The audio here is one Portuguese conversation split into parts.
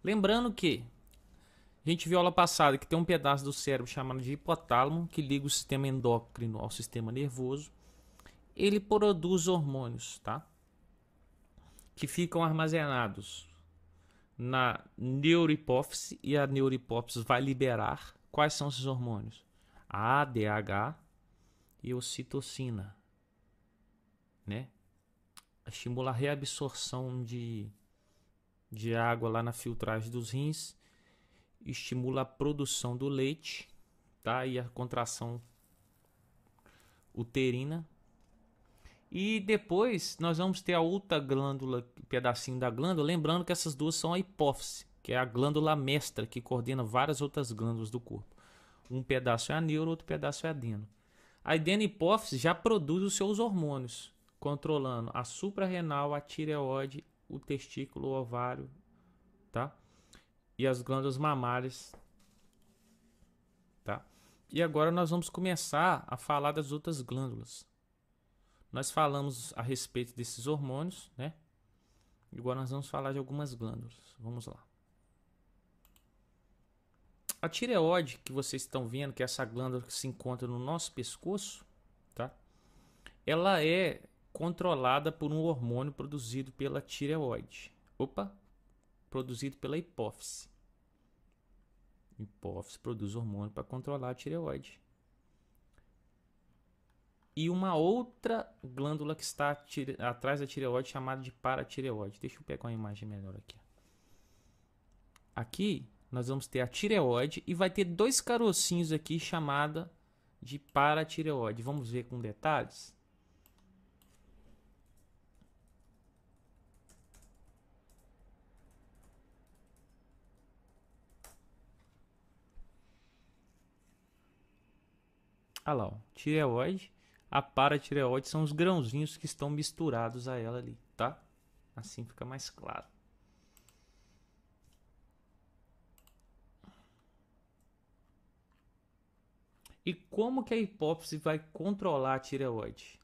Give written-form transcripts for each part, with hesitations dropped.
Lembrando que a gente viu aula passada que tem um pedaço do cérebro chamado de hipotálamo que liga o sistema endócrino ao sistema nervoso. Ele produz hormônios, tá? Que ficam armazenados na neurohipófise e a neurohipófise vai liberar quais são esses hormônios? A ADH e ocitocina, né? Estimula a reabsorção de água lá na filtragem dos rins, estimula a produção do leite, tá? E a contração uterina. E depois nós vamos ter a outra glândula, pedacinho da glândula, lembrando que essas duas são a hipófise, que é a glândula mestra que coordena várias outras glândulas do corpo. Um pedaço é a neuro, outro pedaço é a adeno. A adeno-hipófise já produz os seus hormônios, controlando a suprarrenal, a tireoide, o testículo, o ovário, tá? E as glândulas mamárias, tá? E agora nós vamos começar a falar das outras glândulas. Nós falamos a respeito desses hormônios, né? Agora nós vamos falar de algumas glândulas. Vamos lá. A tireoide que vocês estão vendo, que é essa glândula que se encontra no nosso pescoço, tá? Ela é controlada por um hormônio produzido pela tireoide. Produzido pela hipófise. A hipófise produz hormônio para controlar a tireoide. E uma outra glândula que está atrás da tireoide, chamada de paratireoide. Deixa eu pegar uma imagem melhor aqui. Aqui nós vamos ter a tireoide e vai ter dois carocinhos aqui chamada de paratireoide. Vamos ver com detalhes? Olha lá, ó, tireoide. A paratireoide são os grãozinhos que estão misturados a ela ali, tá? Assim fica mais claro. E como que a hipófise vai controlar a tireoide?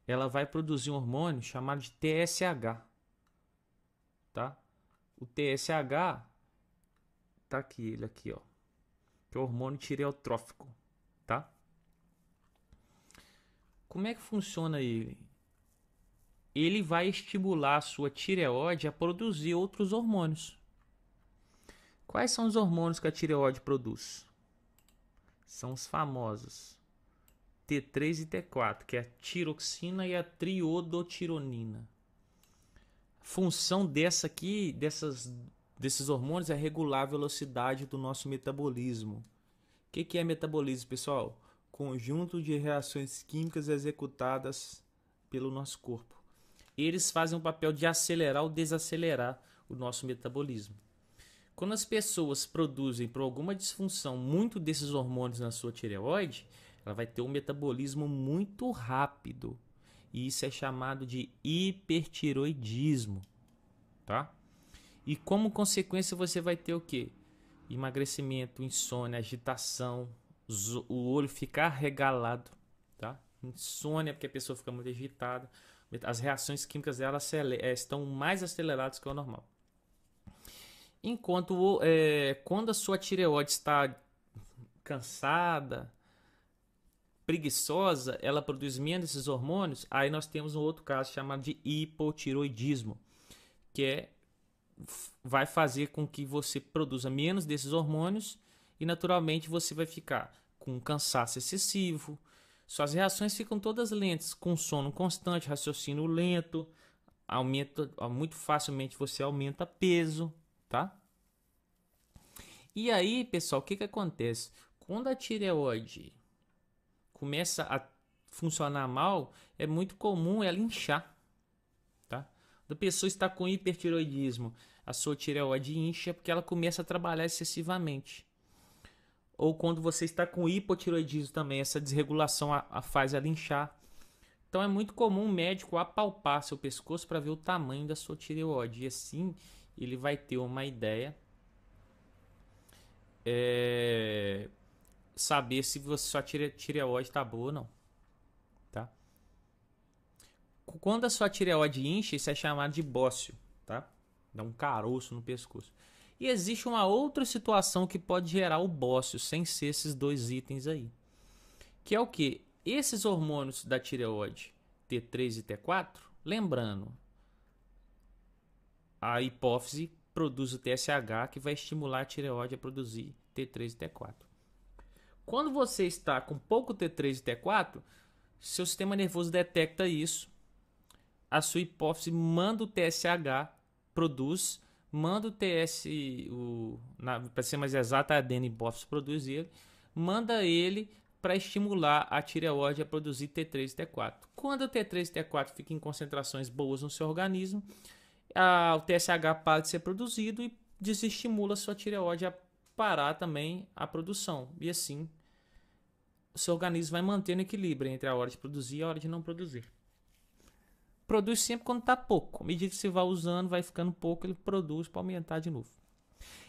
Ela vai produzir um hormônio chamado de TSH, tá? O TSH tá aqui, ele aqui, ó, que é o hormônio tireotrófico, tá? Como é que funciona ele? Ele vai estimular a sua tireoide a produzir outros hormônios. Quais são os hormônios que a tireoide produz? São os famosos T3 e T4, que é a tiroxina e a triodotironina. A função desses hormônios é regular a velocidade do nosso metabolismo. O que é metabolismo, pessoal? Conjunto de reações químicas executadas pelo nosso corpo. Eles fazem o papel de acelerar ou desacelerar o nosso metabolismo. Quando as pessoas produzem por alguma disfunção muito desses hormônios na sua tireoide, ela vai ter um metabolismo muito rápido. E isso é chamado de hipertiroidismo, tá? E como consequência você vai ter o quê? Emagrecimento, insônia, agitação, o olho ficar regalado, tá? Insônia porque a pessoa fica muito agitada. As reações químicas dela estão mais aceleradas que o normal. Enquanto quando a sua tireoide está cansada, preguiçosa, ela produz menos desses hormônios. Aí nós temos um outro caso chamado de hipotiroidismo, que vai fazer com que você produza menos desses hormônios e naturalmente você vai ficar com um cansaço excessivo. Suas reações ficam todas lentas, com sono constante, raciocínio lento, muito facilmente você aumenta peso, tá? E aí, pessoal, o que acontece? Quando a tireoide começa a funcionar mal, é muito comum ela inchar, tá? Quando a pessoa está com hipertiroidismo, a sua tireoide incha porque ela começa a trabalhar excessivamente. Ou quando você está com hipotiroidismo também, essa desregulação faz ela inchar. Então é muito comum o médico apalpar seu pescoço para ver o tamanho da sua tireoide. E assim ele vai ter uma ideia, saber se sua tireoide está boa ou não. Tá? Quando a sua tireoide incha, isso é chamado de bócio. Tá? dá um caroço no pescoço. E existe uma outra situação que pode gerar o bócio sem ser esses dois itens aí. Que é o que? Esses hormônios da tireoide, T3 e T4, lembrando, a hipófise produz o TSH que vai estimular a tireoide a produzir T3 e T4. Quando você está com pouco T3 e T4, seu sistema nervoso detecta isso, a sua hipófise manda o TSH, produz, manda o TS, para ser mais exato, a adeno-hipófise produz ele, manda ele para estimular a tireoide a produzir T3 e T4. Quando o T3 e T4 fica em concentrações boas no seu organismo, o TSH para de ser produzido e desestimula a sua tireoide a parar também a produção. E assim, o seu organismo vai mantendo equilíbrio entre a hora de produzir e a hora de não produzir. Produz sempre quando está pouco. À medida que você vai usando, vai ficando pouco, ele produz para aumentar de novo.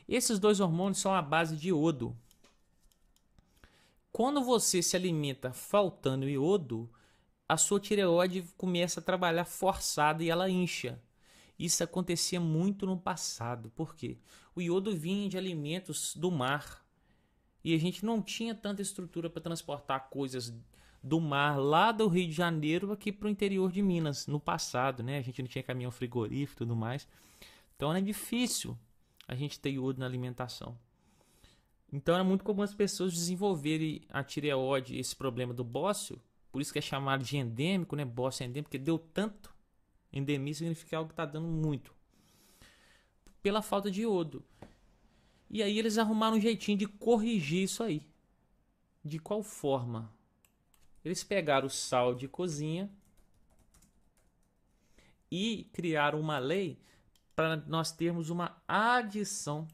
Esses dois hormônios são a base de iodo. Quando você se alimenta faltando iodo, a sua tireoide começa a trabalhar forçada e ela incha. Isso acontecia muito no passado. Por quê? O iodo vinha de alimentos do mar. E a gente não tinha tanta estrutura para transportar coisas do mar lá do Rio de Janeiro aqui para o interior de Minas, no passado, né? A gente não tinha caminhão frigorífico e tudo mais. Então era difícil a gente ter iodo na alimentação. Então era muito comum as pessoas desenvolverem a tireoide, esse problema do bócio, por isso que é chamado de endêmico, né? Bócio endêmico, porque deu tanto. Endemia significa algo que está dando muito. Pela falta de iodo. E aí eles arrumaram um jeitinho de corrigir isso aí. De qual forma? Eles pegaram o sal de cozinha e criaram uma lei para nós termos uma adição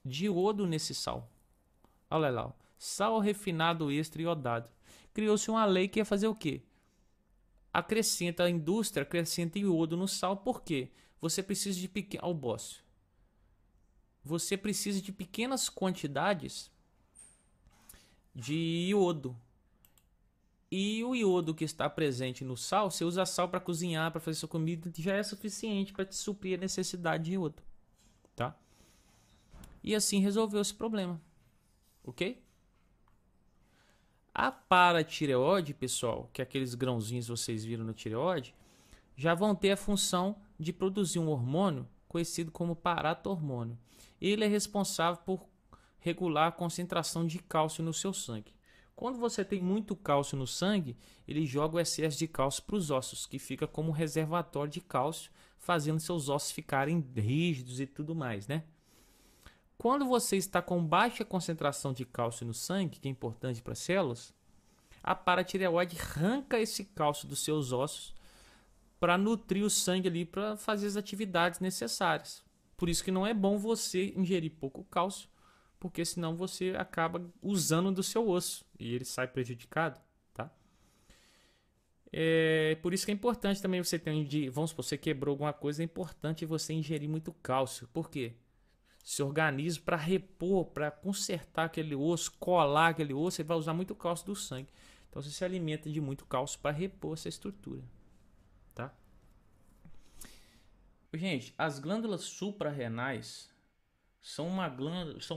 de iodo nesse sal. Olha lá, sal refinado extra iodado. Criou-se uma lei que ia fazer o quê? A indústria acrescenta iodo no sal, por quê? Você precisa de bócio. Você precisa de pequenas quantidades de iodo. E o iodo que está presente no sal, você usa sal para cozinhar, para fazer sua comida, já é suficiente para te suprir a necessidade de iodo, tá? E assim resolveu esse problema, ok? A paratireoide, pessoal, que é aqueles grãozinhos que vocês viram no tireoide, já vão ter a função de produzir um hormônio conhecido como paratormônio. Ele é responsável por regular a concentração de cálcio no seu sangue. Quando você tem muito cálcio no sangue, ele joga o excesso de cálcio para os ossos, que fica como um reservatório de cálcio, fazendo seus ossos ficarem rígidos e tudo mais, né? Quando você está com baixa concentração de cálcio no sangue, que é importante para as células, a paratireoide arranca esse cálcio dos seus ossos para nutrir o sangue ali para fazer as atividades necessárias. Por isso que não é bom você ingerir pouco cálcio, porque senão você acaba usando do seu osso e ele sai prejudicado, tá? Por isso que é importante também você ter, vamos supor, você quebrou alguma coisa, é importante você ingerir muito cálcio. Por quê? Seu organismo, para repor, para consertar aquele osso, colar aquele osso, você vai usar muito cálcio do sangue. Então você se alimenta de muito cálcio para repor essa estrutura, tá? Gente, as glândulas suprarrenais são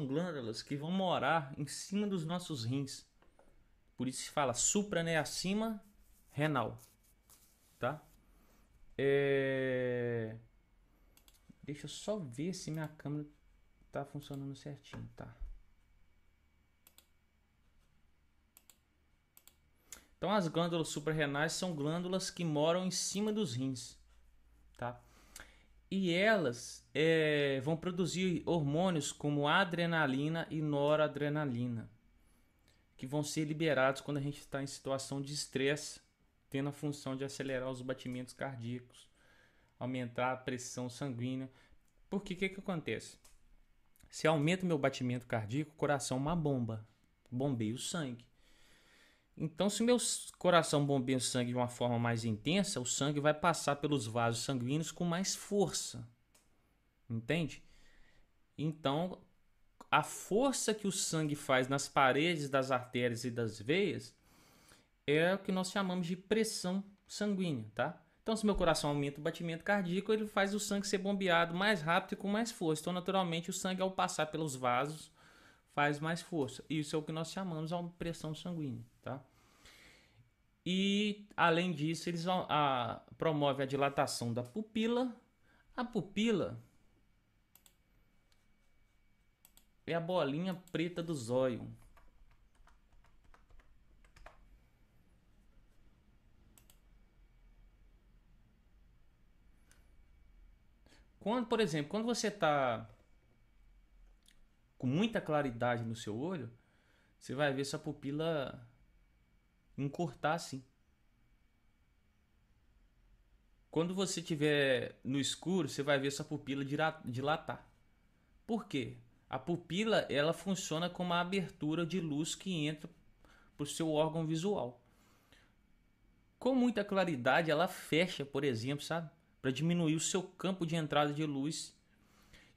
glândulas que vão morar em cima dos nossos rins. Por isso se fala supra, né? Acima, renal, tá? Deixa eu só ver se minha câmera tá funcionando certinho, tá? Então as glândulas suprarrenais são glândulas que moram em cima dos rins, tá? E elas vão produzir hormônios como adrenalina e noradrenalina, que vão ser liberados quando a gente está em situação de estresse, tendo a função de acelerar os batimentos cardíacos, aumentar a pressão sanguínea. Porque que acontece? Se aumenta o meu batimento cardíaco, o coração é uma bomba, bombeia o sangue. Então, se meu coração bombeia o sangue de uma forma mais intensa, o sangue vai passar pelos vasos sanguíneos com mais força. Entende? Então, a força que o sangue faz nas paredes das artérias e das veias é o que nós chamamos de pressão sanguínea, tá? Então, se meu coração aumenta o batimento cardíaco, ele faz o sangue ser bombeado mais rápido e com mais força. Então, naturalmente, o sangue, ao passar pelos vasos, faz mais força. Isso é o que nós chamamos de pressão sanguínea, tá? E, além disso, eles promovem a dilatação da pupila. A pupila é a bolinha preta do zóio. Quando, por exemplo, quando você está com muita claridade no seu olho, você vai ver sua pupila encurtar assim. Quando você estiver no escuro, você vai ver sua pupila dilatar. Por quê? A pupila, ela funciona como uma abertura de luz que entra para o seu órgão visual. Com muita claridade, ela fecha, por exemplo, sabe? Para diminuir o seu campo de entrada de luz.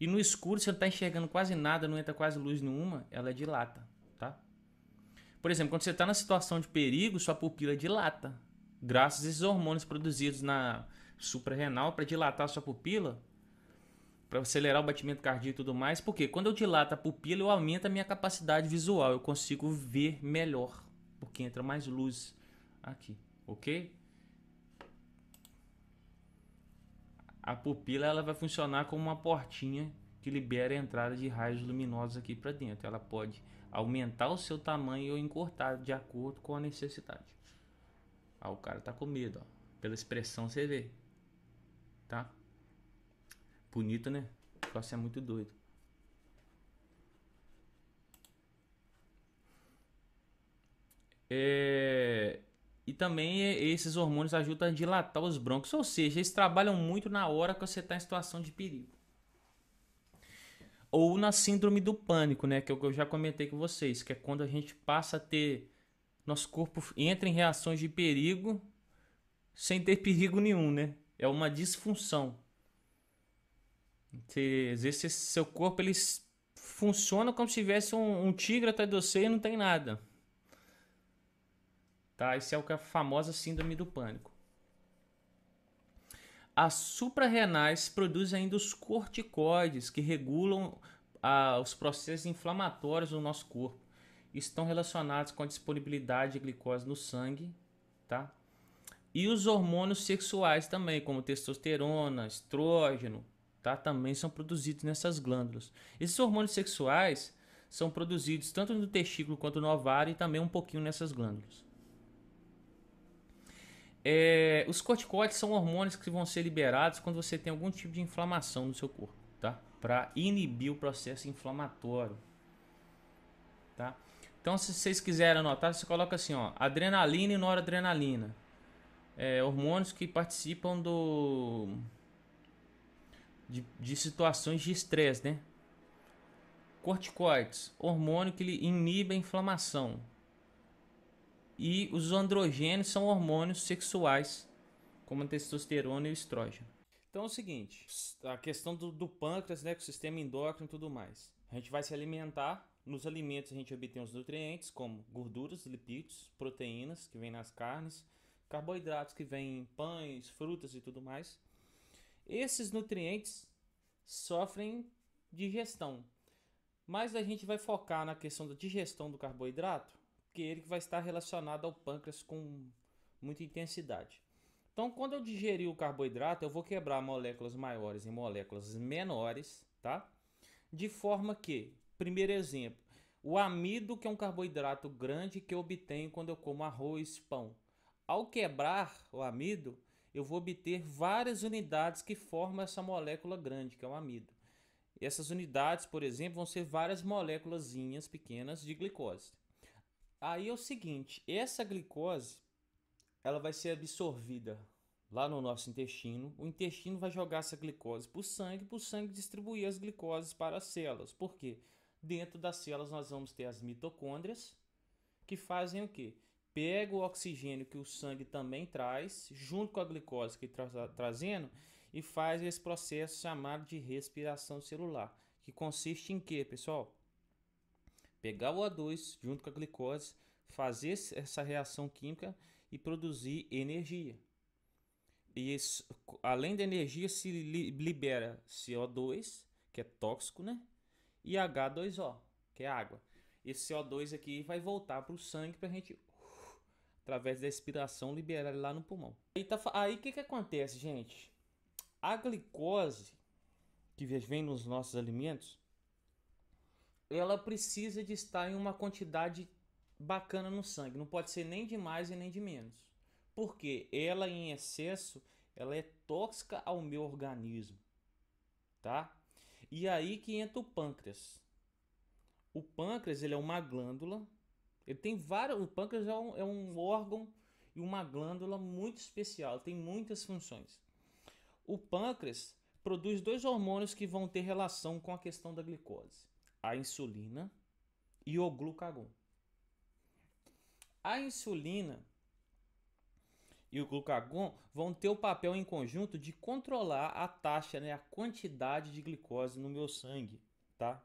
E no escuro, você não está enxergando quase nada, não entra quase luz nenhuma, ela dilata, tá? Por exemplo, quando você está na situação de perigo, sua pupila dilata. Graças a esses hormônios produzidos na suprarrenal para dilatar a sua pupila, para acelerar o batimento cardíaco e tudo mais. Porque quando eu dilato a pupila, eu aumento a minha capacidade visual. Eu consigo ver melhor, porque entra mais luz aqui, ok? A pupila, ela vai funcionar como uma portinha que libera a entrada de raios luminosos aqui para dentro. Ela pode aumentar o seu tamanho ou encurtar de acordo com a necessidade. Ah, o cara tá com medo, ó. Pela expressão você vê, tá? Bonito, né? O negócio é muito doido. E também esses hormônios ajudam a dilatar os brônquios, ou seja, eles trabalham muito na hora que você está em situação de perigo. Ou na síndrome do pânico, né? Que é o que eu já comentei com vocês, que é quando a gente passa a ter... Nosso corpo entra em reações de perigo sem ter perigo nenhum, né? É uma disfunção. Às vezes seu corpo ele funciona como se tivesse um tigre atrás de você e não tem nada. Tá? Isso é o que é a famosa síndrome do pânico. As suprarrenais produzem ainda os corticoides que regulam os processos inflamatórios do nosso corpo. Estão relacionados com a disponibilidade de glicose no sangue, tá? E os hormônios sexuais também, como testosterona, estrógeno, tá? Também são produzidos nessas glândulas. Esses hormônios sexuais são produzidos tanto no testículo quanto no ovário e também um pouquinho nessas glândulas. Os corticoides são hormônios que vão ser liberados quando você tem algum tipo de inflamação no seu corpo, tá? Para inibir o processo inflamatório, tá? Então, se vocês quiserem anotar, você coloca assim, ó, adrenalina e noradrenalina. Hormônios que participam de situações de estresse, né? Corticoides, hormônio que inibe a inflamação. E os androgênios são hormônios sexuais, como a testosterona e o estrógeno. Então é o seguinte, a questão do pâncreas, né, com o sistema endócrino e tudo mais. A gente vai se alimentar, nos alimentos a gente obtém os nutrientes, como gorduras, lipídios, proteínas, que vêm nas carnes, carboidratos, que vêm em pães, frutas e tudo mais. Esses nutrientes sofrem digestão, mas a gente vai focar na questão da digestão do carboidrato, que ele vai estar relacionado ao pâncreas com muita intensidade. Então, quando eu digerir o carboidrato, eu vou quebrar moléculas maiores em moléculas menores, tá? De forma que, primeiro exemplo, o amido, que é um carboidrato grande que eu obtenho quando eu como arroz, pão. Ao quebrar o amido, eu vou obter várias unidades que formam essa molécula grande, que é o amido. Essas unidades, por exemplo, vão ser várias moléculazinhas pequenas de glicose. Aí é o seguinte, essa glicose, ela vai ser absorvida lá no nosso intestino. O intestino vai jogar essa glicose para o sangue distribuir as glicoses para as células. Por quê? Dentro das células nós vamos ter as mitocôndrias, que fazem o quê? Pega o oxigênio que o sangue também traz, junto com a glicose que está trazendo, e faz esse processo chamado de respiração celular, que consiste em quê, pessoal? Pegar o O2 junto com a glicose, fazer essa reação química e produzir energia. E isso, além da energia, se libera CO2, que é tóxico, né? E H2O, que é água. Esse CO2 aqui vai voltar para o sangue para a gente, através da expiração, liberar ele lá no pulmão. Aí que acontece, gente? A glicose que vem nos nossos alimentos, ela precisa de estar em uma quantidade bacana no sangue. Não pode ser nem de mais e nem de menos. Porque ela em excesso, ela é tóxica ao meu organismo, tá? E aí que entra o pâncreas. O pâncreas, ele é uma glândula. Ele tem vários. O pâncreas é um órgão e uma glândula muito especial. Tem muitas funções. O pâncreas produz dois hormônios que vão ter relação com a questão da glicose: a insulina e o glucagon. A insulina e o glucagon vão ter o papel em conjunto de controlar a taxa, né, a quantidade de glicose no meu sangue, tá?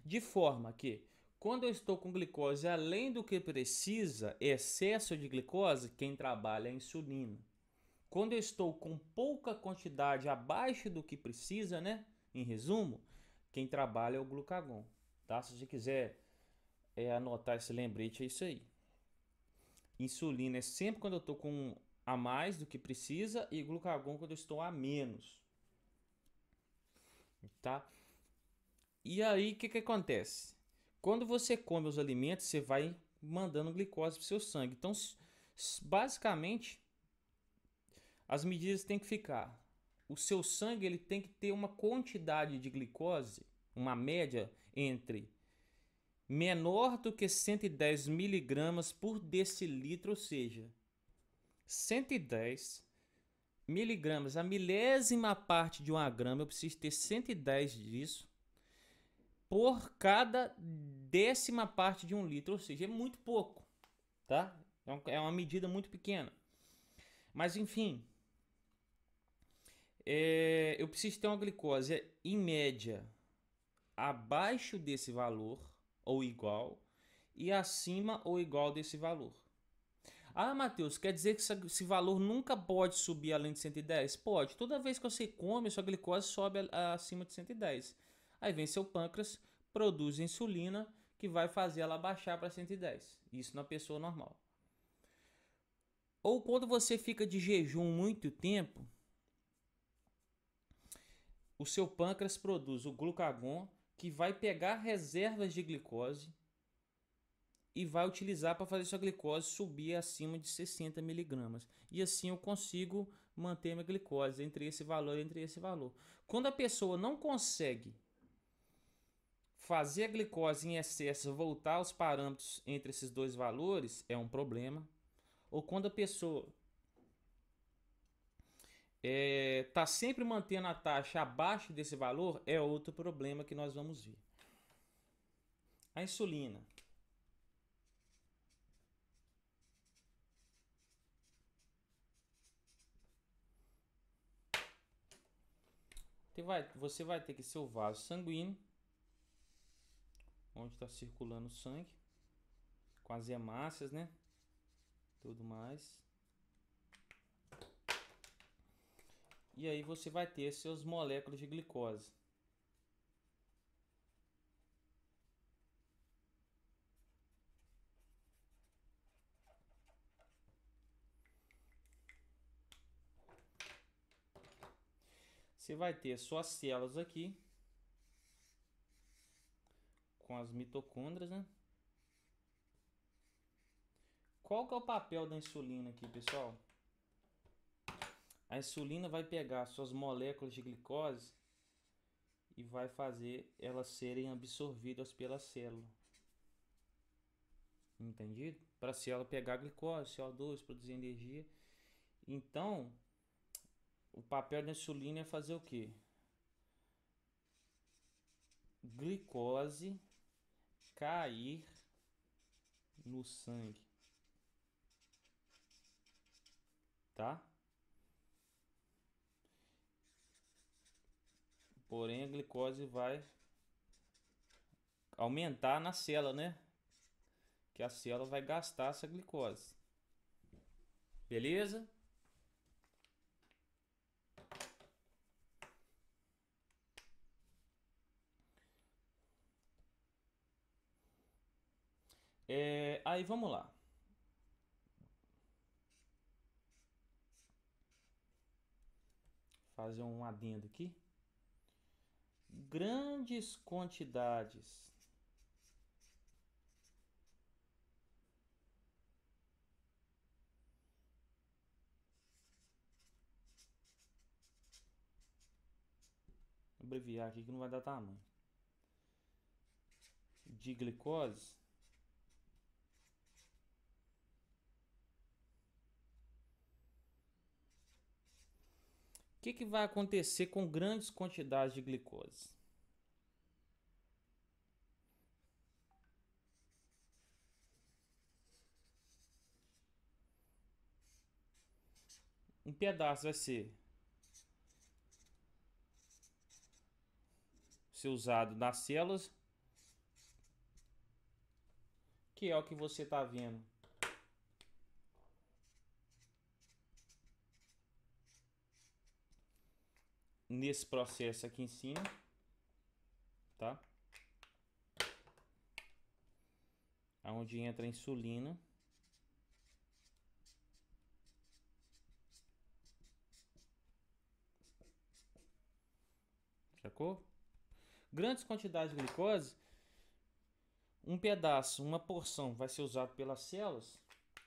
De forma que, quando eu estou com glicose além do que precisa, excesso de glicose, quem trabalha é a insulina. Quando eu estou com pouca quantidade abaixo do que precisa, né? Em resumo, quem trabalha é o glucagon, tá? Se você quiser anotar esse lembrete, é isso aí. Insulina é sempre quando eu estou com a mais do que precisa e glucagon quando eu estou a menos, tá? E aí, o que acontece? Quando você come os alimentos, você vai mandando glicose para o seu sangue. Então, basicamente, as medidas têm que ficar. O seu sangue ele tem que ter uma quantidade de glicose, uma média entre menor do que 110 miligramas por decilitro, ou seja, 110 miligramas, a milésima parte de uma grama, eu preciso ter 110 disso por cada décima parte de um litro, ou seja, é muito pouco, tá? É uma medida muito pequena. Mas enfim, eu preciso ter uma glicose em média abaixo desse valor ou igual e acima ou igual desse valor. Ah, Matheus, quer dizer que esse valor nunca pode subir além de 110? Pode. Toda vez que você come, sua glicose sobe acima de 110. Aí vem seu pâncreas, produz insulina, que vai fazer ela baixar para 110. Isso na pessoa normal. Ou quando você fica de jejum muito tempo, o seu pâncreas produz o glucagon, que vai pegar reservas de glicose e vai utilizar para fazer sua glicose subir acima de 60 miligramas. E assim eu consigo manter minha glicose entre esse valor e entre esse valor. Quando a pessoa não consegue fazer a glicose em excesso voltar aos parâmetros entre esses dois valores, é um problema. Ou quando a pessoa está sempre mantendo a taxa abaixo desse valor, é outro problema que nós vamos ver. A insulina. Você vai ter que ser o vaso sanguíneo, onde está circulando o sangue, com as hemácias, né? Tudo mais. E aí você vai ter seus moléculas de glicose. Você vai ter suas células aqui, com as mitocôndrias, né? Qual que é o papel da insulina aqui, pessoal? A insulina vai pegar suas moléculas de glicose e vai fazer elas serem absorvidas pela célula. Entendido? Para a célula pegar glicose, CO2, produzir energia. Então, o papel da insulina é fazer o quê? Glicose cair no sangue, tá? Porém, a glicose vai aumentar na célula, né? Que a célula vai gastar essa glicose. Beleza? Aí vamos lá. Fazer um adendo aqui. Grandes quantidades abreviar aqui que não vai dar tamanho. De glicose o que vai acontecer com grandes quantidades de glicose? Um pedaço vai ser usado nas células, que é o que você está vendo nesse processo aqui em cima, tá? Onde entra a insulina. Sacou? Grandes quantidades de glicose, um pedaço, uma porção vai ser usado pelas células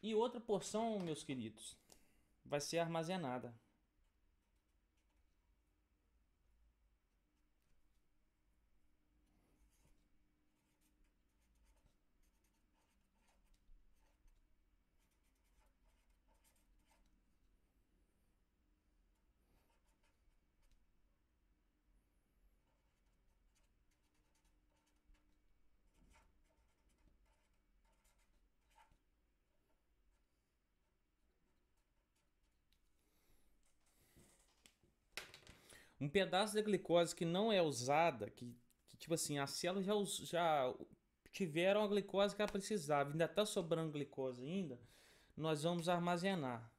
e outra porção, meus queridos, vai ser armazenada. Um pedaço da glicose que não é usada, que tipo assim, as células já tiveram a glicose que ela precisava, ainda está sobrando glicose ainda, nós vamos armazenar.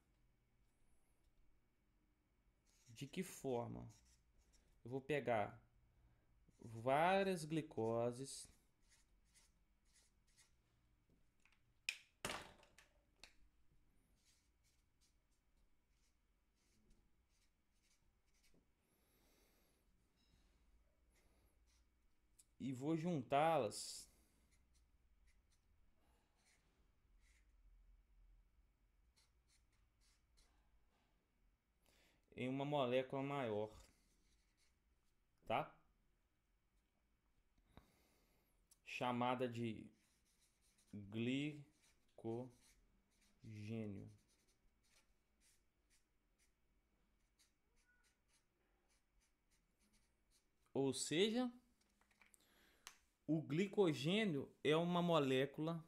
De que forma? Eu vou pegar várias glicoses e vou juntá-las em uma molécula maior, tá? Chamada de glicogênio. Ou seja, o glicogênio é uma molécula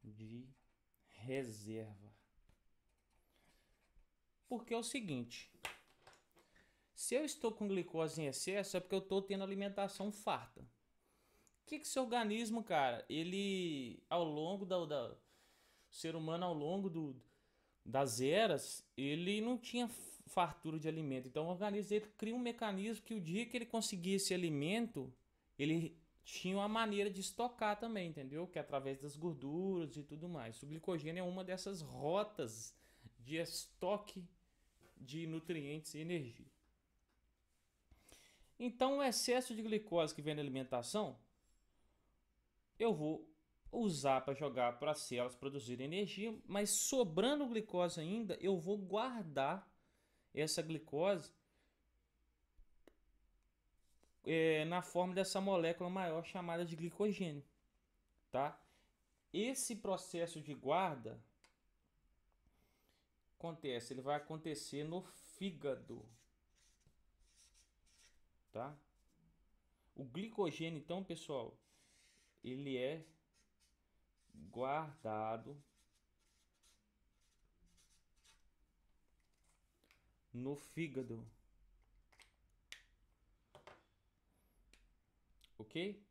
de reserva. Porque é o seguinte, se eu estou com glicose em excesso é porque eu estou tendo alimentação farta. O que seu organismo, cara, ele ao longo o ser humano ao longo das eras, ele não tinha fartura de alimento. Então o organismo dele cria um mecanismo que o dia que ele conseguir esse alimento, ele tinha uma maneira de estocar também, entendeu? Que é através das gorduras e tudo mais. O glicogênio é uma dessas rotas de estoque de nutrientes e energia. Então o excesso de glicose que vem na alimentação, eu vou usar para jogar para as células produzirem energia, mas sobrando glicose ainda, eu vou guardar essa glicose na forma dessa molécula maior chamada de glicogênio, tá? Esse processo de guarda ele vai acontecer no fígado, tá? O glicogênio, então, pessoal, ele é guardado no fígado, ok?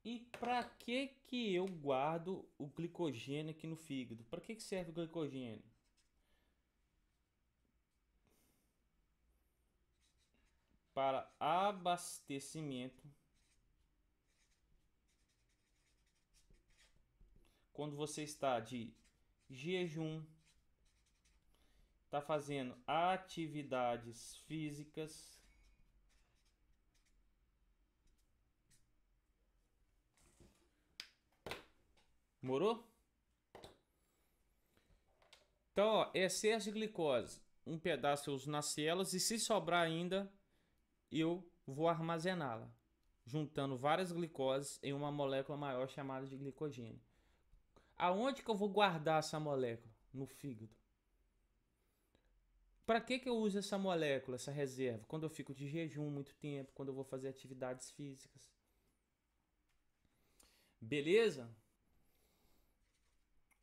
E para que eu guardo o glicogênio aqui no fígado? Para que serve o glicogênio? para abastecimento. Quando você está de jejum, está fazendo atividades físicas, morou? Então, ó, excesso de glicose, um pedaço eu uso nas células e se sobrar ainda, eu vou armazená-la, juntando várias glicoses em uma molécula maior chamada de glicogênio. Aonde que eu vou guardar essa molécula? No fígado. Para que eu uso essa molécula, essa reserva? Quando eu fico de jejum muito tempo, quando eu vou fazer atividades físicas. Beleza?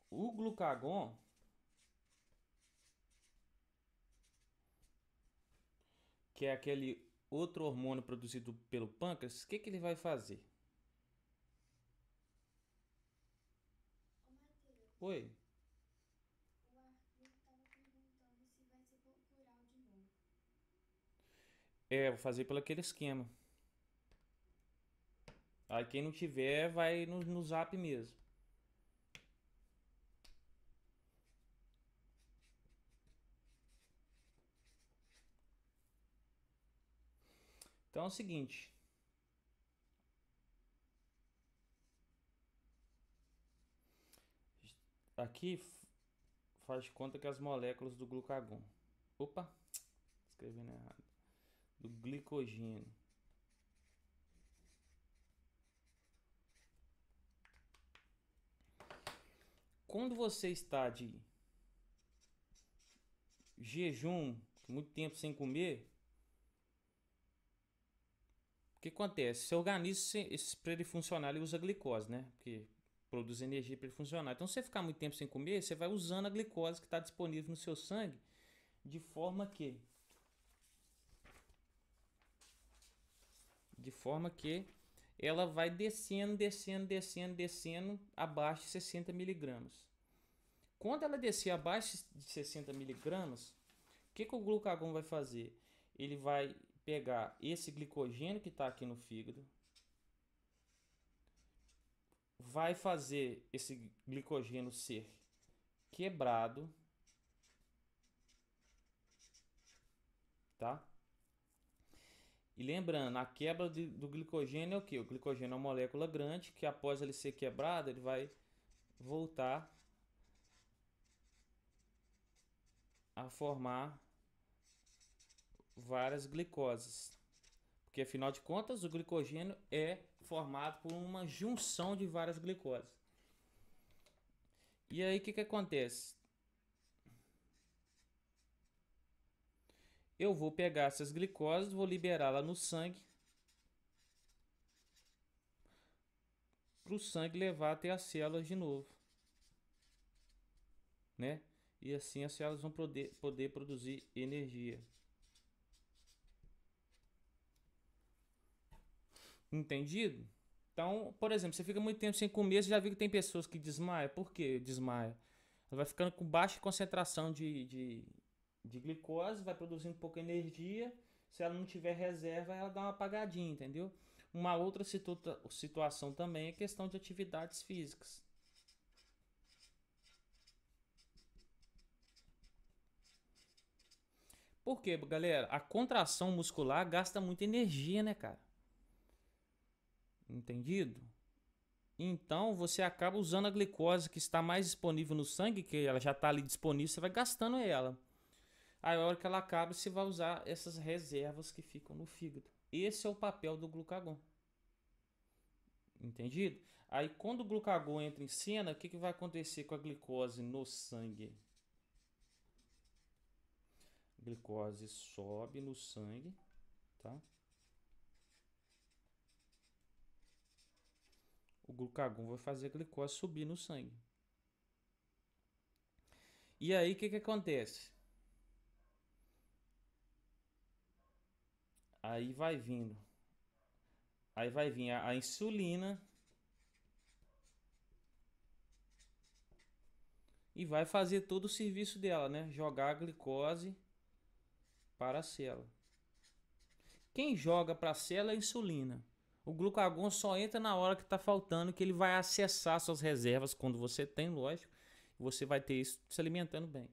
O glucagon, que é aquele outro hormônio produzido pelo pâncreas, o que ele vai fazer? Ô, Matheus, Oi? o Arthur estava perguntando se vai ser por áudio de novo. É, vou fazer pelo aquele esquema. Aí quem não tiver vai no zap mesmo. Então é o seguinte. Aqui faz de conta que as moléculas do glucagon. Opa, escrevendo errado. Do glicogênio. Quando você está de jejum, muito tempo sem comer, o que acontece? Seu organismo, para ele funcionar, ele usa glicose, né? Porque produz energia para ele funcionar. Então, se você ficar muito tempo sem comer, você vai usando a glicose que está disponível no seu sangue, de forma que ela vai descendo, descendo, descendo, descendo abaixo de 60 miligramas. Quando ela descer abaixo de 60 miligramas, o que o glucagon vai fazer? Ele vai pegar esse glicogênio que está aqui no fígado, vai fazer esse glicogênio ser quebrado, tá? E lembrando, a quebra do glicogênio é o que? O glicogênio é uma molécula grande que após ele ser quebrado, ele vai voltar a formar várias glicoses. Porque afinal de contas, o glicogênio é formado por uma junção de várias glicoses. E aí o que acontece? Eu vou pegar essas glicoses, vou liberá-la no sangue, para o sangue levar até as células de novo, né? E assim as células vão poder produzir energia. Entendido? Então, por exemplo, você fica muito tempo sem comer, você já viu que tem pessoas que desmaiam. Por que desmaia? Ela vai ficando com baixa concentração de glicose, vai produzindo pouca energia. Se ela não tiver reserva, ela dá uma apagadinha, entendeu? Uma outra situação também é questão de atividades físicas. Por quê, galera? A contração muscular gasta muita energia, né, cara? Entendido? Então você acaba usando a glicose que está mais disponível no sangue, que ela já está ali disponível, você vai gastando ela. Aí a hora que ela acaba, você vai usar essas reservas que ficam no fígado. Esse é o papel do glucagon. Entendido? Aí quando o glucagon entra em cena, o que vai acontecer com a glicose no sangue? A glicose sobe no sangue, tá? O glucagon vai fazer a glicose subir no sangue. E aí o que acontece? Aí vai vindo. Aí vai vir a insulina e vai fazer todo o serviço dela, né? Jogar a glicose para a célula. Quem joga para a célula é a insulina. O glucagon só entra na hora que está faltando, que ele vai acessar suas reservas quando você tem, lógico. Você vai ter isso se alimentando bem.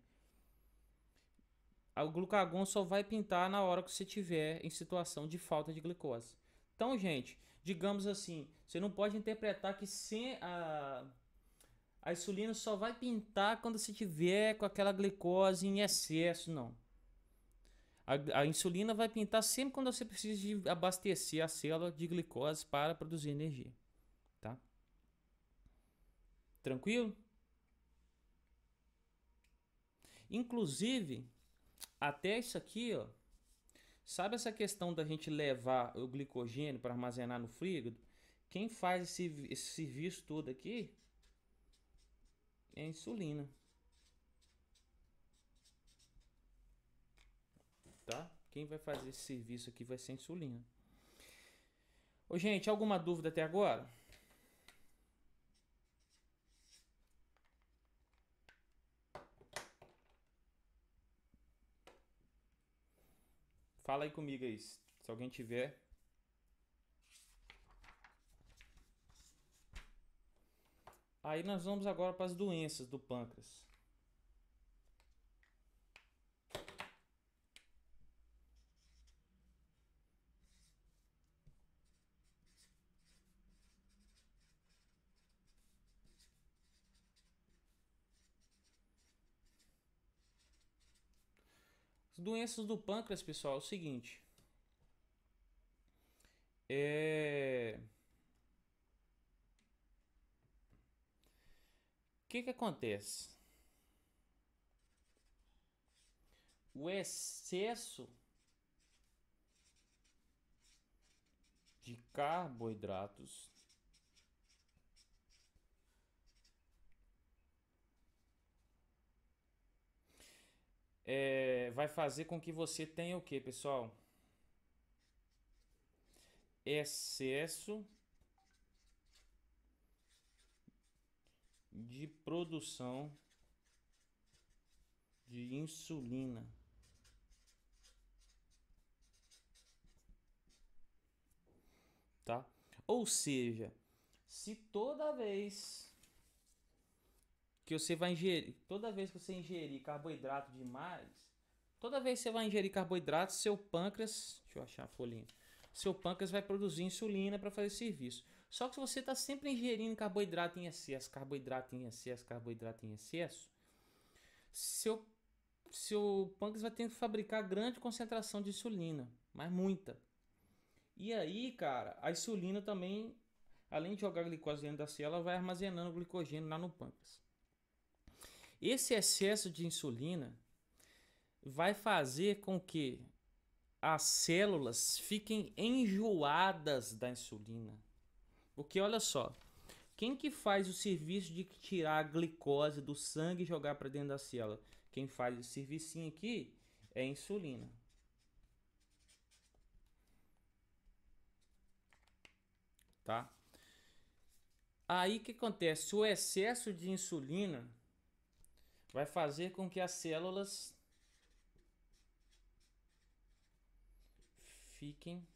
O glucagon só vai pintar na hora que você estiver em situação de falta de glicose. Então, gente, digamos assim, você não pode interpretar que sem a insulina só vai pintar quando você tiver com aquela glicose em excesso, não. A insulina vai pintar sempre quando você precisa de abastecer a célula de glicose para produzir energia, tá? Tranquilo? Inclusive, até isso aqui, ó, sabe essa questão da gente levar o glicogênio para armazenar no fígado? Quem faz esse serviço todo aqui é a insulina, tá? Quem vai fazer esse serviço aqui vai ser a insulina. Ô, gente, alguma dúvida até agora? Fala aí comigo aí, se alguém tiver. Aí nós vamos agora para as doenças do pâncreas. As doenças do pâncreas, pessoal, é o seguinte. O que acontece? O excesso de carboidratos vai fazer com que você tenha o que, pessoal? Excesso de produção de insulina. Tá? Ou seja, se toda vez que você vai ingerir, toda vez que você ingerir carboidrato demais, toda vez que você vai ingerir carboidrato, seu pâncreas, deixa eu achar a folhinha, seu pâncreas vai produzir insulina para fazer serviço. Só que se você está sempre ingerindo carboidrato em excesso, carboidrato em excesso, carboidrato em excesso, seu pâncreas vai ter que fabricar grande concentração de insulina, mas muita. E aí, cara, a insulina também, além de jogar glicose dentro da célula, vai armazenando glicogênio lá no pâncreas. Esse excesso de insulina vai fazer com que as células fiquem enjoadas da insulina. Porque olha só, quem que faz o serviço de tirar a glicose do sangue e jogar para dentro da célula? Quem faz esse servicinho aqui é a insulina. Tá? Aí o que acontece? O excesso de insulina vai fazer com que as células fiquem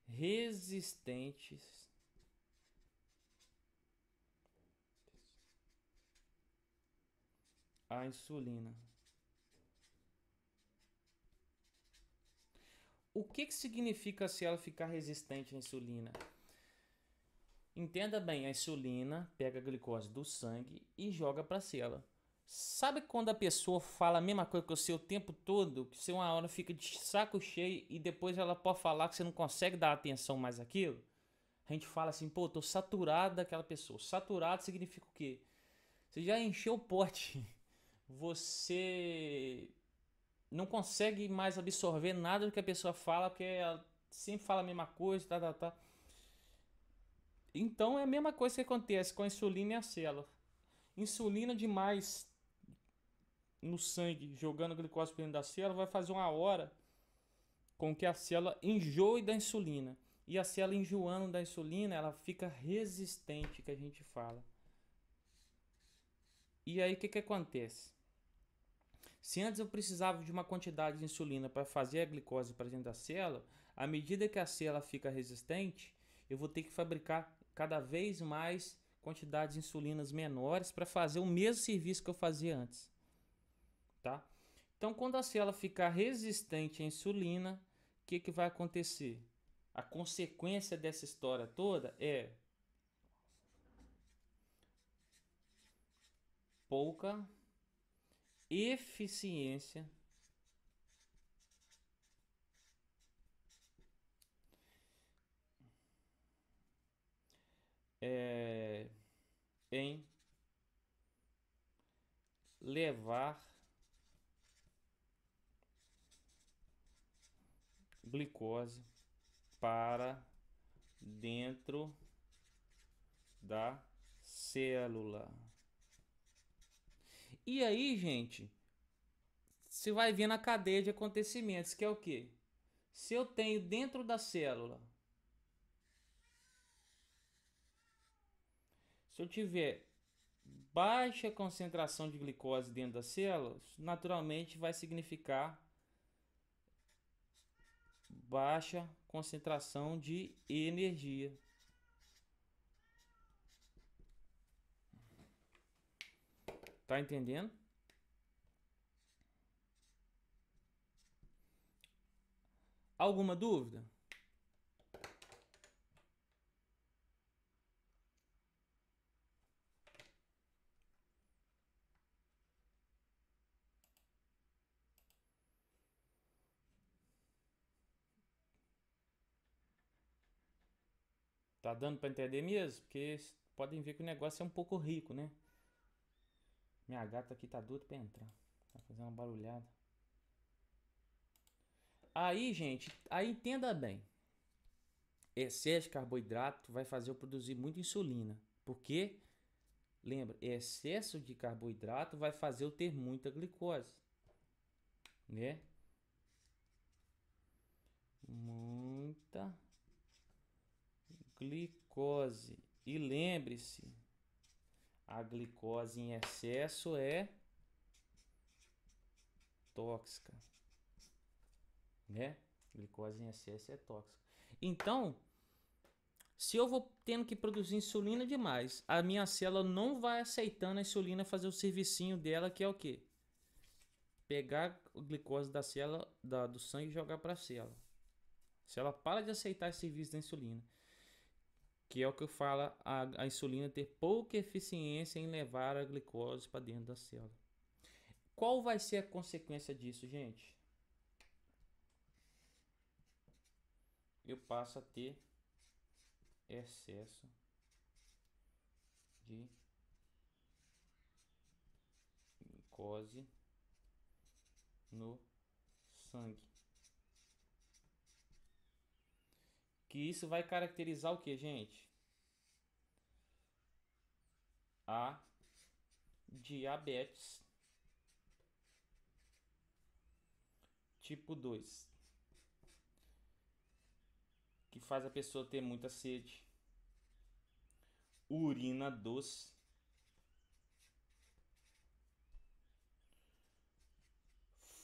resistentes à insulina. O que significa a célula ficar resistente à insulina? Entenda bem, a insulina pega a glicose do sangue e joga para a célula. Sabe quando a pessoa fala a mesma coisa que você o tempo todo, que você uma hora fica de saco cheio e depois ela pode falar que você não consegue dar atenção mais àquilo? A gente fala assim, pô, tô saturado daquela pessoa. Saturado significa o quê? Você já encheu o pote. Você não consegue mais absorver nada do que a pessoa fala, porque ela sempre fala a mesma coisa, tá. Então é a mesma coisa que acontece com a insulina e a célula. Insulina demais no sangue, jogando glicose para dentro da célula, vai fazer uma hora com que a célula enjoe da insulina. E a célula enjoando da insulina, ela fica resistente, que a gente fala. E aí o que acontece? Se antes eu precisava de uma quantidade de insulina para fazer a glicose para dentro da célula, à medida que a célula fica resistente, eu vou ter que fabricar cada vez mais quantidades de insulinas menores para fazer o mesmo serviço que eu fazia antes, tá? Então, quando a célula ficar resistente à insulina, o que vai acontecer? A consequência dessa história toda é pouca eficiência em levar glicose para dentro da célula. E aí, gente, você vai vendo a cadeia de acontecimentos, que é o quê? Se eu tenho dentro da célula, se eu tiver baixa concentração de glicose dentro da célula, naturalmente vai significar baixa concentração de energia. Tá entendendo? Alguma dúvida? Tá dando para entender mesmo? Porque podem ver que o negócio é um pouco rico, né? Minha gata aqui tá doida para entrar. Tá fazendo uma barulhada. Aí, gente, aí entenda bem. Excesso de carboidrato vai fazer eu produzir muita insulina. Por quê? Lembra, excesso de carboidrato vai fazer eu ter muita glicose, né? Muita glicose. E lembre-se, a glicose em excesso é tóxica, né? Glicose em excesso é tóxica. Então, se eu vou tendo que produzir insulina demais, a minha célula não vai aceitando a insulina fazer o servicinho dela, que é o quê? Pegar a glicose da célula, do sangue e jogar para a célula. Se ela para de aceitar esse serviço da insulina, que é o que eu falo, a insulina ter pouca eficiência em levar a glicose para dentro da célula. Qual vai ser a consequência disso, gente? Eu passo a ter excesso de glicose no sangue. Que isso vai caracterizar o que, gente? A diabetes tipo 2, que faz a pessoa ter muita sede, urina doce,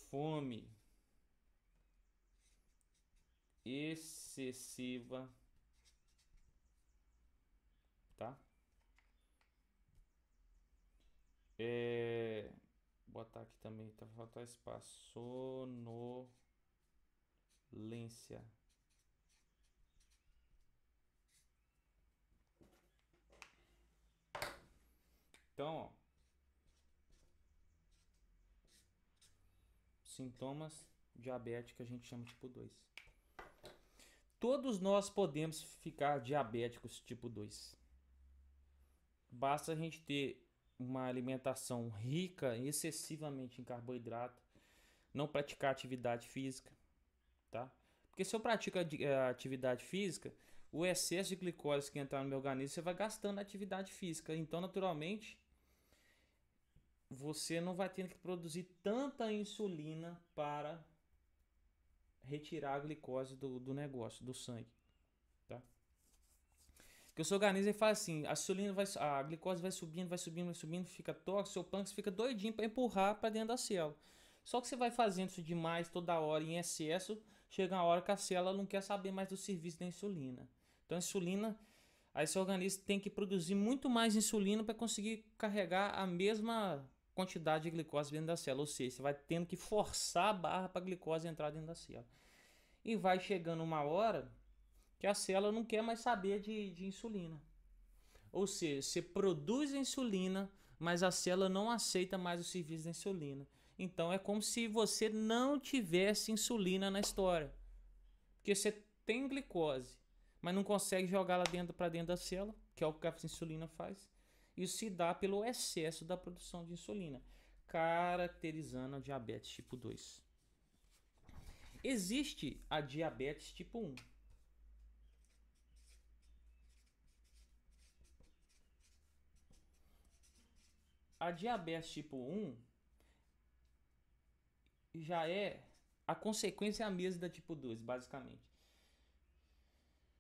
fome excessiva, tá? Botar aqui também, tá faltando espaço. Sonolência. Então, ó, sintomas diabéticos que a gente chama tipo 2. Todos nós podemos ficar diabéticos tipo 2. Basta a gente ter uma alimentação rica excessivamente em carboidrato, não praticar atividade física, tá? Porque se eu pratico a atividade física, o excesso de glicose que entrar no meu organismo, você vai gastando na atividade física. Então, naturalmente, você não vai ter que produzir tanta insulina para retirar a glicose do negócio, do sangue, tá? Porque o seu organismo ele faz assim, a glicose vai subindo, fica tóxico, seu pâncreas fica doidinho para empurrar para dentro da célula. Só que você vai fazendo isso demais toda hora em excesso, chega uma hora que a célula não quer saber mais do serviço da insulina. Então a insulina, aí seu organismo tem que produzir muito mais insulina para conseguir carregar a mesma quantidade de glicose dentro da célula. Ou seja, você vai tendo que forçar a barra para a glicose entrar dentro da célula. E vai chegando uma hora que a célula não quer mais saber de insulina. Ou seja, você produz a insulina, mas a célula não aceita mais o serviço da insulina. Então é como se você não tivesse insulina na história. Porque você tem glicose, mas não consegue jogar lá dentro para dentro da célula, que é o que a insulina faz. Isso se dá pelo excesso da produção de insulina, caracterizando a diabetes tipo 2. Existe a diabetes tipo 1. A diabetes tipo 1 já é a consequência é a mesma da tipo 2, basicamente.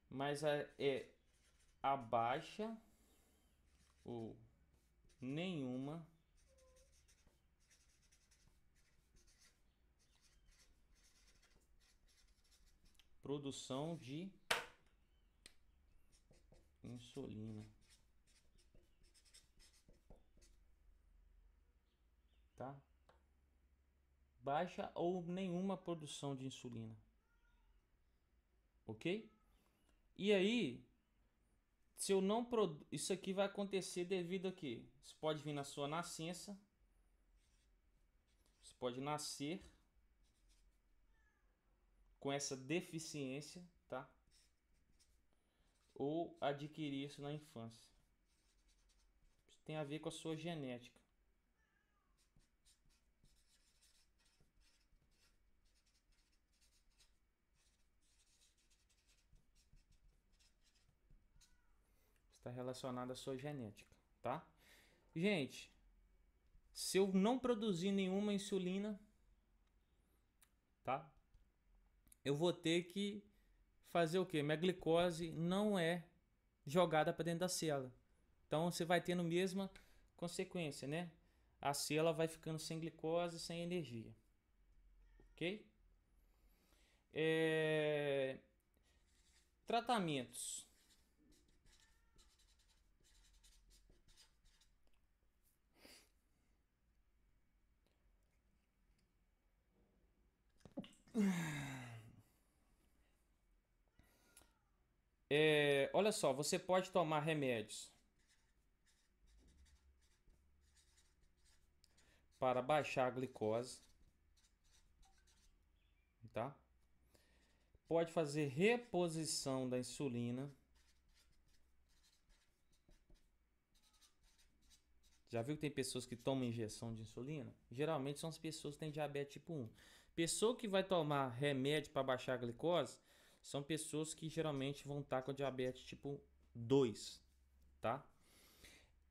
Mas é a baixa ou nenhuma produção de insulina, tá? Baixa ou nenhuma produção de insulina, ok? E aí, se eu não isso aqui vai acontecer devido a quê? Isso pode vir na sua nascença, você pode nascer com essa deficiência, tá? Ou adquirir isso na infância. Isso tem a ver com a sua genética. Está relacionado à sua genética, tá? Gente, se eu não produzir nenhuma insulina, tá? Eu vou ter que fazer o quê? Minha glicose não é jogada para dentro da célula. Então você vai tendo a mesma consequência, né? A célula vai ficando sem glicose, sem energia. Ok? Tratamentos. Olha só, você pode tomar remédios para baixar a glicose, tá? Pode fazer reposição da insulina. Já viu que tem pessoas que tomam injeção de insulina? Geralmente são as pessoas que têm diabetes tipo 1. Pessoa que vai tomar remédio para baixar a glicose são pessoas que geralmente vão estar com diabetes tipo 2, tá?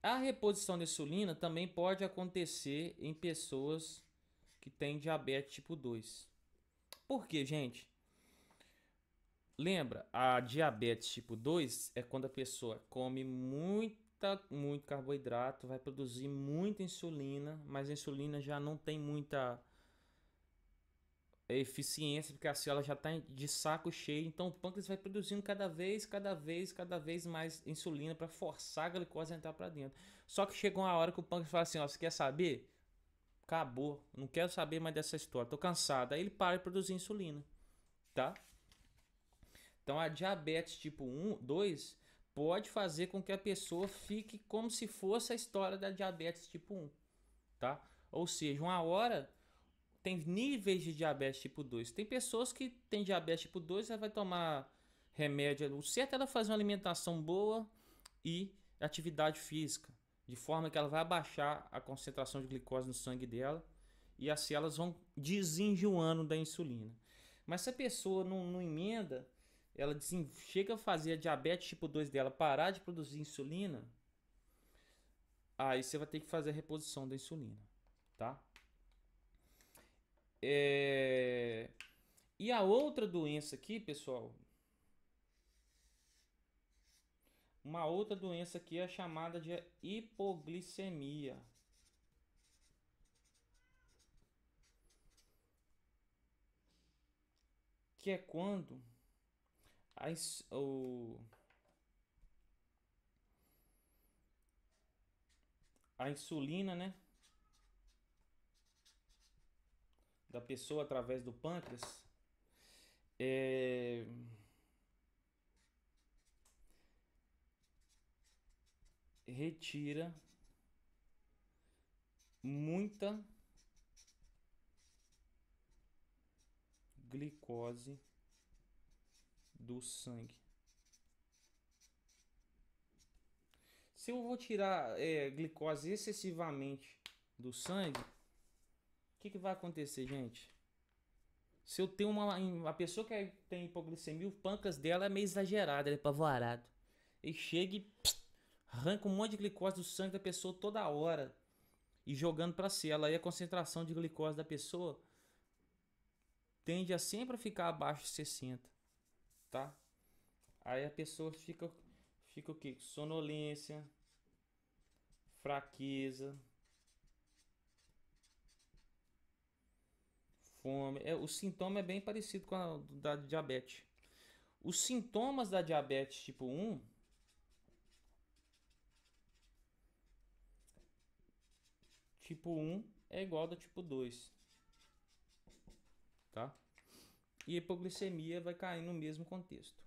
A reposição da insulina também pode acontecer em pessoas que têm diabetes tipo 2. Por quê, gente? Lembra, a diabetes tipo 2 é quando a pessoa come muito carboidrato, vai produzir muita insulina, mas a insulina já não tem muita eficiência, porque a célula já está de saco cheio, então o pâncreas vai produzindo cada vez mais insulina para forçar a glicose a entrar para dentro. Só que chega uma hora que o pâncreas fala assim, ó, você quer saber? Acabou, não quero saber mais dessa história, tô cansado. Aí ele para de produzir insulina, tá? Então a diabetes tipo 1, 2 pode fazer com que a pessoa fique como se fosse a história da diabetes tipo 1, tá? Ou seja, uma hora tem níveis de diabetes tipo 2. Tem pessoas que têm diabetes tipo 2, ela vai tomar remédio. O certo é ela fazer uma alimentação boa e atividade física, de forma que ela vai abaixar a concentração de glicose no sangue dela e as células vão desenjoando da insulina. Mas se a pessoa não emenda, ela chega a fazer a diabetes tipo 2 dela parar de produzir insulina, aí você vai ter que fazer a reposição da insulina, tá? E a outra doença aqui, pessoal, uma outra doença aqui é chamada de hipoglicemia. que é quando a, ins- o, a insulina, né, da pessoa através do pâncreas é, retira muita glicose do sangue. Se eu vou tirar glicose excessivamente do sangue, o que vai acontecer, gente? Se eu tenho uma pessoa que tem hipoglicemia, o pâncreas dela é meio exagerado, ele é apavorado. Ele chega e arranca um monte de glicose do sangue da pessoa toda hora e jogando para a célula. Aí a concentração de glicose da pessoa tende a sempre ficar abaixo de 60, tá? Aí a pessoa fica o quê? Sonolência, fraqueza, fome. O sintoma é bem parecido com a da diabetes. Os sintomas da diabetes tipo um é igual ao do tipo 2, tá? E a hipoglicemia vai cair no mesmo contexto.